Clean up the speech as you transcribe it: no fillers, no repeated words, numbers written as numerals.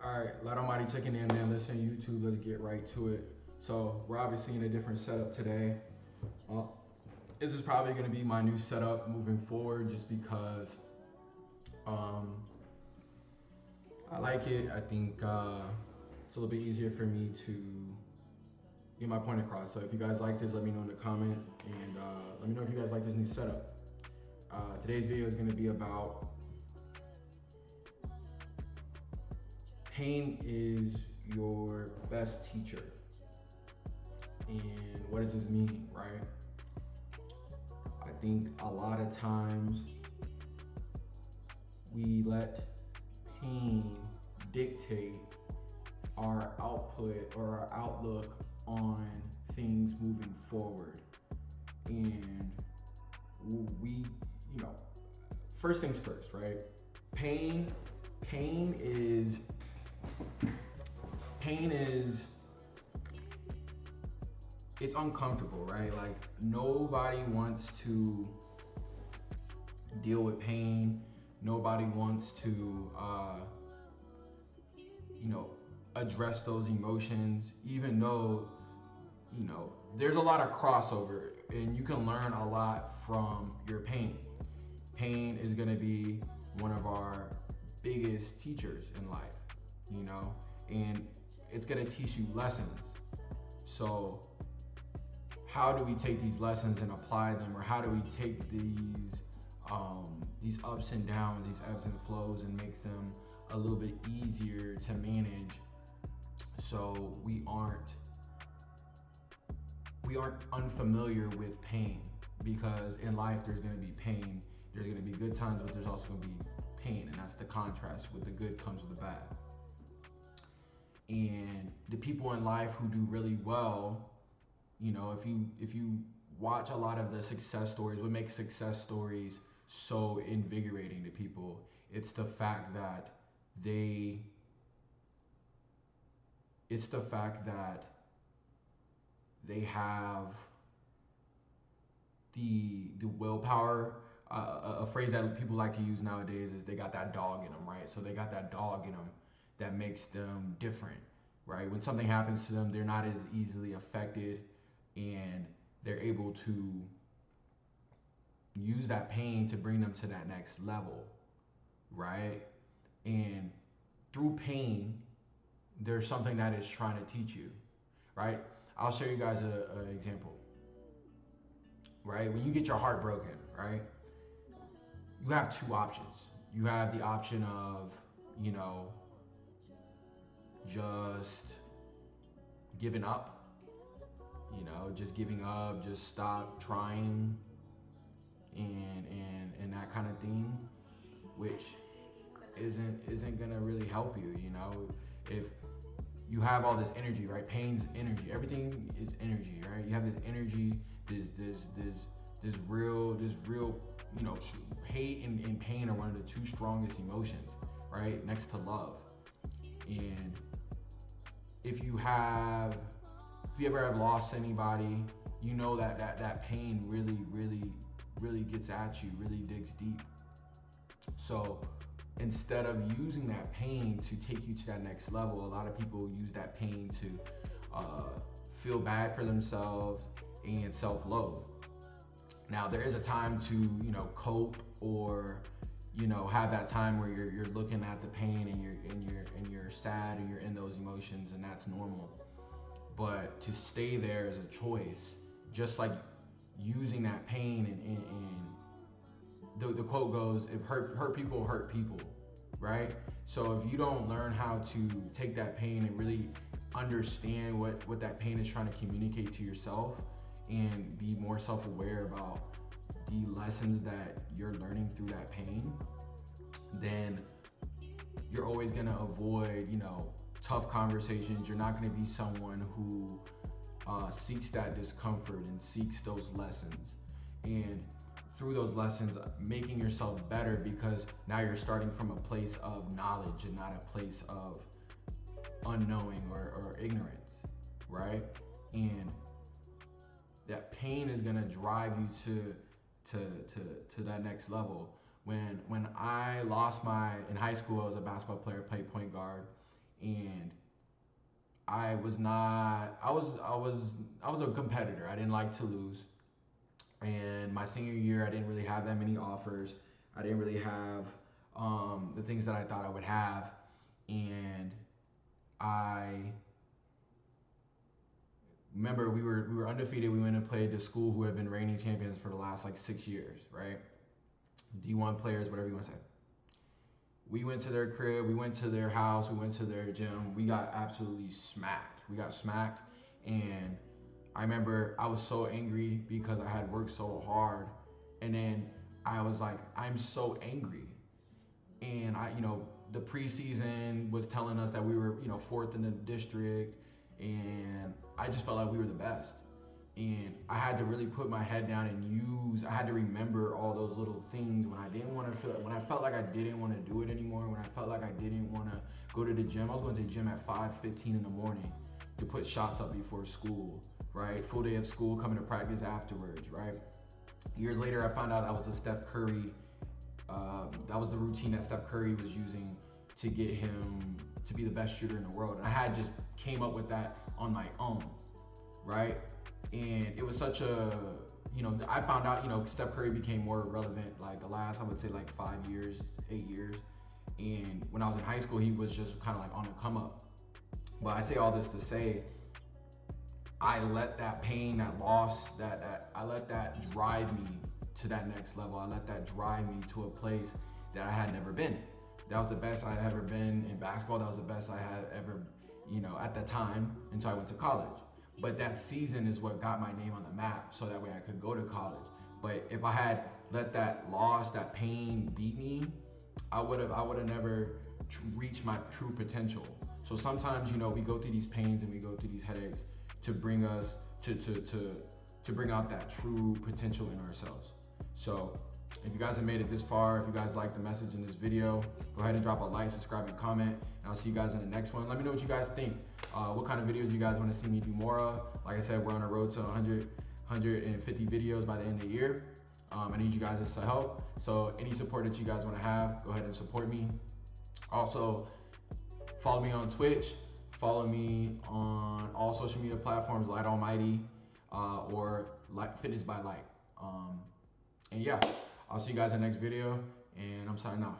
All right, Light Almighty checking in, man. Listen, YouTube, let's get right to it. So, we're obviously in a different setup today. Uh, this is probably going to be my new setup moving forward just because um, I like it. I think it's a little bit easier for me to get my point across. So, if you guys like this, let me know in the comment and let me know if you guys like this new setup. Today's video is going to be about pain is your best teacher. And what does this mean, right? I think a lot of times we let pain dictate our output or our outlook on things moving forward. And we, you know, first things first, right? Pain, pain is, pain is, it's uncomfortable, right? Like nobody wants to deal with pain. Nobody wants to, you know, address those emotions, even though, there's a lot of crossover and you can learn a lot from your pain. Pain is going to be one of our biggest teachers in life, and it's going to teach you lessons. So, how do we take these lessons and apply them, or how do we take these ups and downs, these ebbs and flows, and make them a little bit easier to manage, so we aren't unfamiliar with pain? Because in life there's going to be pain. There's going to be good times, but there's also going to be pain, and that's the contrast. With the good comes with the bad. And the people in life who do really well, if you watch a lot of the success stories, what makes success stories so invigorating to people, it's the fact that they it's the fact that they have the willpower. A phrase that people like to use nowadays is they got that dog in them, right? So they got that dog in them that makes them different, right? When something happens to them, they're not as easily affected, and they're able to use that pain to bring them to that next level, right? And through pain, there's something that is trying to teach you, right? I'll show you guys an example, right? When you get your heart broken, right, you have two options. You have the option of, you know, just giving up, just giving up, just stop trying, and that kind of thing, which isn't gonna really help you. If you have all this energy, right? Pain's energy. Everything is energy, right? You have this energy, this real, hate and pain are one of the two strongest emotions, right? Next to love. And if you ever have lost anybody, you know that pain really gets at you, really digs deep. So instead of using that pain to take you to that next level, a lot of people use that pain to feel bad for themselves and self-loathe. Now there is a time to cope, or have that time where you're looking at the pain and you're sad and you're in those emotions, and that's normal. But to stay there is a choice, just like using that pain, and the quote goes, if hurt people hurt people, right? So if you don't learn how to take that pain and really understand what that pain is trying to communicate to yourself, and be more self-aware about the lessons that you're learning through that pain, then you're always going to avoid, tough conversations. You're not going to be someone who seeks that discomfort and seeks those lessons. And through those lessons, making yourself better, because now you're starting from a place of knowledge and not a place of unknowing or ignorance, right? And that pain is gonna drive you to that next level. When I lost in high school, I was a basketball player, played point guard. and I was not. I was a competitor. I didn't like to lose. And my senior year, I didn't really have that many offers. I didn't really have the things that I thought I would have, and I remember we were undefeated. We went and played the school who had been reigning champions for the last like 6 years, right? D1 players, whatever you want to say. We went to their crib, we went to their house, we went to their gym. We got absolutely smacked. We got smacked, and I remember I was so angry because I had worked so hard, and then I was like, I'm so angry. And the preseason was telling us that we were, fourth in the district, and I just felt like we were the best. And I had to really put my head down and I had to remember all those little things when I didn't want to when I felt like I didn't want to do it anymore, when I felt like I didn't want to go to the gym. I was going to the gym at 5:15 in the morning to put shots up before school, right? Full day of school, coming to practice afterwards, right? Years later, I found out that was the Steph Curry, that was the routine that Steph Curry was using to get him to be the best shooter in the world. And I had just came up with that on my own, right? And it was such a, I found out, Steph Curry became more relevant like the last, I would say like 5 years, 8 years. And when I was in high school, he was just kind of like on the come up. But I say all this to say, I let that pain, that loss, I let that drive me to that next level. I let that drive me to a place that I had never been. That was the best I had ever been in basketball. That was the best I had ever, at that time until I went to college. But that season is what got my name on the map, so that way I could go to college. But if I had let that loss, that pain beat me, I would have never reached my true potential. So sometimes, we go through these pains and we go through these headaches to bring us to bring out that true potential in ourselves. So if you guys have made it this far, if you guys like the message in this video, go ahead and drop a like, subscribe, and comment, and I'll see you guys in the next one. Let me know what you guys think. What kind of videos you guys want to see me do more of. Like I said, we're on a road to 150 videos by the end of the year. I need you guys' help. So any support that you guys want to have, go ahead and support me. Also, follow me on Twitch. Follow me on all social media platforms, Lite Almighty, or Fitness by Lite. And yeah, I'll see you guys in the next video, and I'm signing off.